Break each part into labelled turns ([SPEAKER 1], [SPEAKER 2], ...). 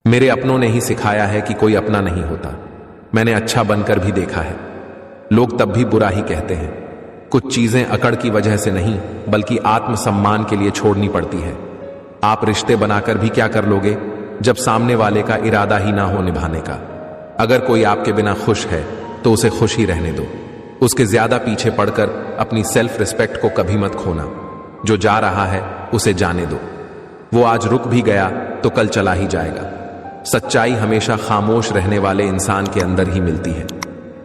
[SPEAKER 1] मेरे अपनों ने ही सिखाया है कि कोई अपना नहीं होता। मैंने अच्छा बनकर भी देखा है, लोग तब भी बुरा ही कहते हैं। कुछ चीजें अकड़ की वजह से नहीं बल्कि आत्मसम्मान के लिए छोड़नी पड़ती है। आप रिश्ते बनाकर भी क्या कर लोगे जब सामने वाले का इरादा ही ना हो निभाने का। अगर कोई आपके बिना खुश है तो उसे खुश ही रहने दो। उसके ज्यादा पीछे पड़कर अपनी सेल्फ रिस्पेक्ट को कभी मत खोना। जो जा रहा है उसे जाने दो। वो आज रुक भी गया तो कल चला ही जाएगा। सच्चाई हमेशा खामोश रहने वाले इंसान के अंदर ही मिलती है।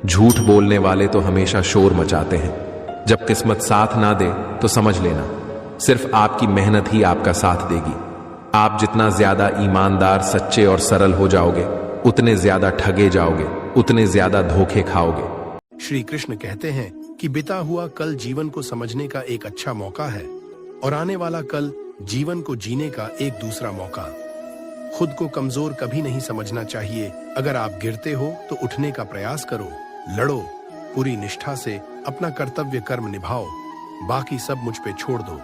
[SPEAKER 1] झूठ बोलने वाले तो हमेशा शोर मचाते हैं। जब किस्मत साथ ना दे तो समझ लेना सिर्फ आपकी मेहनत ही आपका साथ देगी। आप जितना ज्यादा ईमानदार, सच्चे और सरल हो जाओगे उतने ज्यादा ठगे जाओगे, उतने ज्यादा धोखे खाओगे।
[SPEAKER 2] श्री कृष्ण कहते हैं कि बीता हुआ कल जीवन को समझने का एक अच्छा मौका है और आने वाला कल जीवन को जीने का एक दूसरा मौका। खुद को कमजोर कभी नहीं समझना चाहिए। अगर आप गिरते हो तो उठने का प्रयास करो, लड़ो, पूरी निष्ठा से अपना कर्तव्य कर्म निभाओ, बाकी सब मुझ पे छोड़ दो।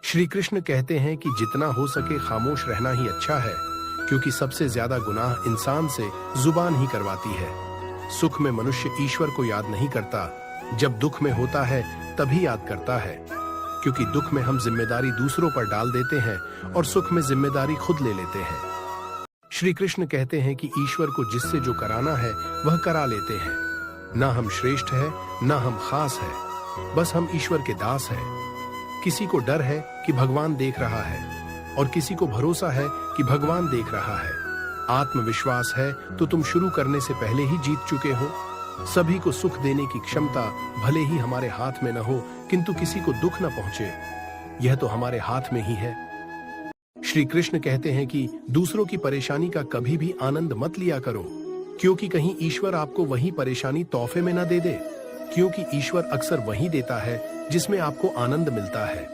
[SPEAKER 2] श्री कृष्ण कहते हैं कि जितना हो सके खामोश रहना ही अच्छा है, क्योंकि सबसे ज्यादा गुनाह इंसान से जुबान ही करवाती है। सुख में मनुष्य ईश्वर को याद नहीं करता, जब दुख में होता है तभी याद करता है, क्योंकि दुख में हम जिम्मेदारी दूसरों पर डाल देते हैं और सुख में जिम्मेदारी खुद ले लेते हैं। श्री कृष्ण कहते हैं कि ईश्वर को जिससे जो कराना है वह करा लेते हैं। ना हम श्रेष्ठ है, ना हम खास है, बस हम ईश्वर के दास हैं। किसी को डर है कि भगवान देख रहा है और किसी को भरोसा है कि भगवान देख रहा है। आत्मविश्वास है तो तुम शुरू करने से पहले ही जीत चुके हो। सभी को सुख देने की क्षमता भले ही हमारे हाथ में न हो, किंतु किसी को दुख न पहुंचे यह तो हमारे हाथ में ही है। श्री कृष्ण कहते हैं कि दूसरों की परेशानी का कभी भी आनंद मत लिया करो, क्योंकि कहीं ईश्वर आपको वही परेशानी तोहफे में न दे दे, क्योंकि ईश्वर अक्सर वही देता है जिसमें आपको आनंद मिलता है।